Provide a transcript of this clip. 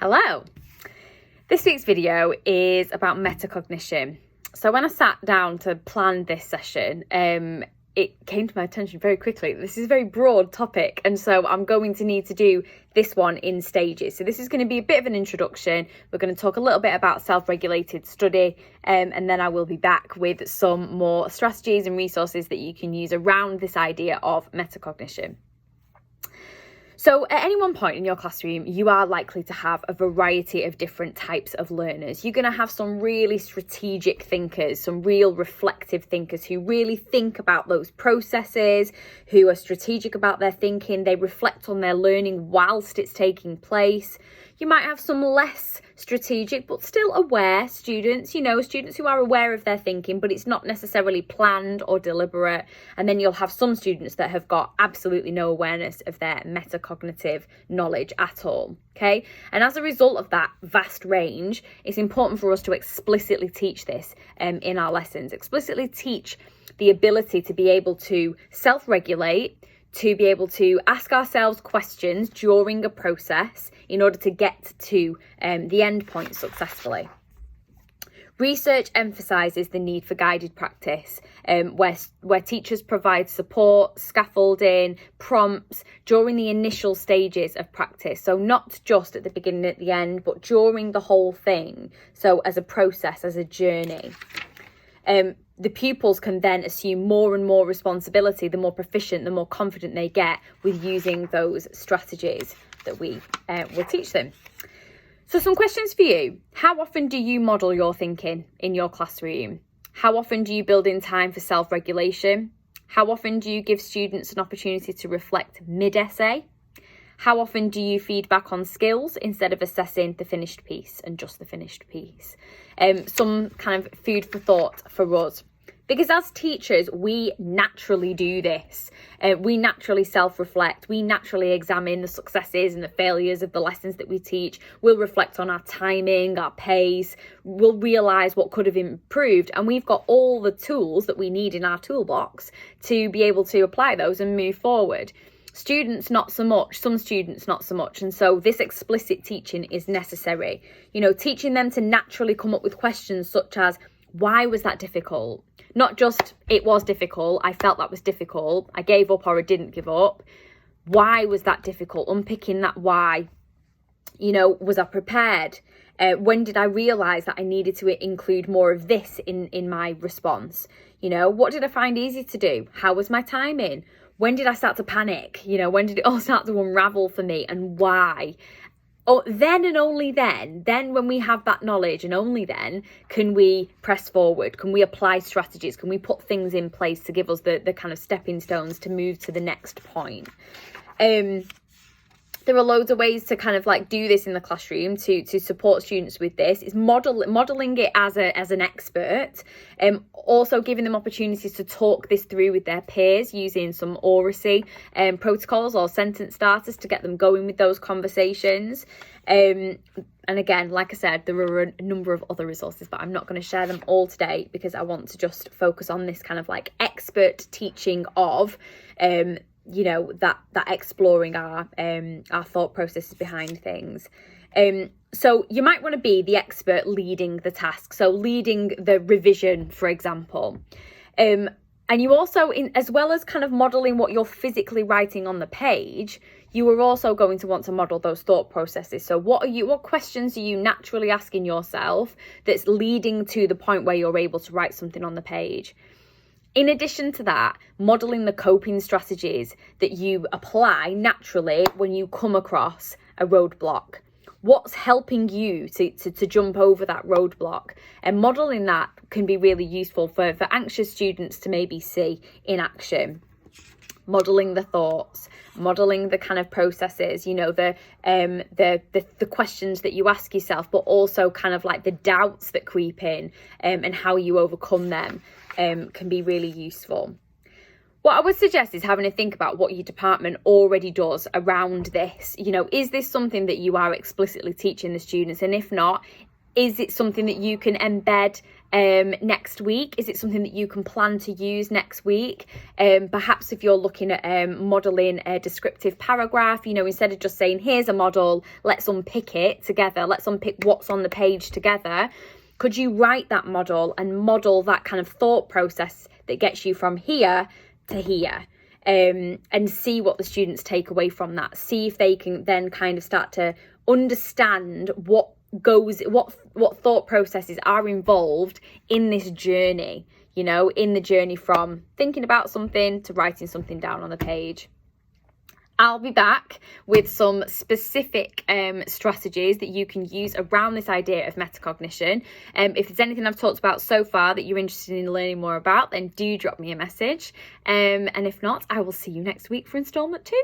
Hello! This week's video is about metacognition. So when I sat down to plan this session, it came to my attention very quickly. This is a very broad topic, and so I'm going to need to do this one in stages. So this is going to be a bit of an introduction. We're going to talk a little bit about self-regulated study, and then I will be back with some more strategies and resources that you can use around this idea of metacognition. So at any one point in your classroom, you are likely to have a variety of different types of learners. You're going to have some really strategic thinkers, some real reflective thinkers who really think about those processes, who are strategic about their thinking. They reflect on their learning whilst it's taking place. You might have some less strategic but still aware students, students who are aware of their thinking, but it's not necessarily planned or deliberate. And then you'll have some students that have got absolutely no awareness of their metacognitive knowledge at all. Okay. And as a result of that vast range, it's important for us to explicitly teach this in our lessons, explicitly teach the ability to be able to self-regulate, to be able to ask ourselves questions during a process in order to get to the end point successfully. Research emphasises the need for guided practice, where teachers provide support, scaffolding, prompts during the initial stages of practice. So not just at the beginning, at the end, but during the whole thing. So as a process, as a journey. The pupils can then assume more and more responsibility, the more proficient, the more confident they get with using those strategies that we will teach them. So some questions for you. How often do you model your thinking in your classroom? How often do you build in time for self-regulation? How often do you give students an opportunity to reflect mid-essay? How often do you feedback on skills instead of assessing the finished piece and just the finished piece? Some kind of food for thought for us. Because as teachers, we naturally do this. We naturally self-reflect. We naturally examine the successes and the failures of the lessons that we teach. We'll reflect on our timing, our pace. We'll realise what could have improved. And we've got all the tools that we need in our toolbox to be able to apply those and move forward. Students, not so much. Some students, not so much. And so this explicit teaching is necessary. Teaching them to naturally come up with questions such as, why was that difficult? Not just, it was difficult, I felt that was difficult, I gave up or I didn't give up. Why was that difficult? Unpicking that why. Was I prepared? When did I realise that I needed to include more of this in my response? What did I find easy to do? How was my timing? When did I start to panic? When did it all start to unravel for me, and why? Oh, then and only then when we have that knowledge, and only then can we press forward, can we apply strategies, can we put things in place to give us the kind of stepping stones to move to the next point. There are loads of ways to kind of do this in the classroom to support students with this. Is modelling it as an expert, also giving them opportunities to talk this through with their peers using some oracy protocols or sentence starters to get them going with those conversations. And again, like I said, there are a number of other resources, but I'm not going to share them all today because I want to just focus on this kind of expert teaching of that exploring our thought processes behind things. So you might want to be the expert leading the task, so leading the revision, for example. And you also, as well as kind of modelling what you're physically writing on the page, you are also going to want to model those thought processes. So what questions are you naturally asking yourself that's leading to the point where you're able to write something on the page? In addition to that, modelling the coping strategies that you apply naturally when you come across a roadblock. What's helping you to jump over that roadblock? And modelling that can be really useful for anxious students to maybe see in action. Modelling the thoughts, modelling the kind of processes, the questions that you ask yourself, but also kind of the doubts that creep in and how you overcome them. Can be really useful. What I would suggest is having a think about what your department already does around this. Is this something that you are explicitly teaching the students? And if not, is it something that you can embed next week? Is it something that you can plan to use next week? Perhaps if you're looking at modelling a descriptive paragraph, you know, instead of just saying, here's a model, let's unpick it together, let's unpick what's on the page together. Could you write that model and model that kind of thought process that gets you from here to here? And see what the students take away from that. See if they can then kind of start to understand what thought processes are involved in this journey, you know, in the journey from thinking about something to writing something down on the page. I'll be back with some specific strategies that you can use around this idea of metacognition. If there's anything I've talked about so far that you're interested in learning more about, then do drop me a message. And if not, I will see you next week for instalment 2.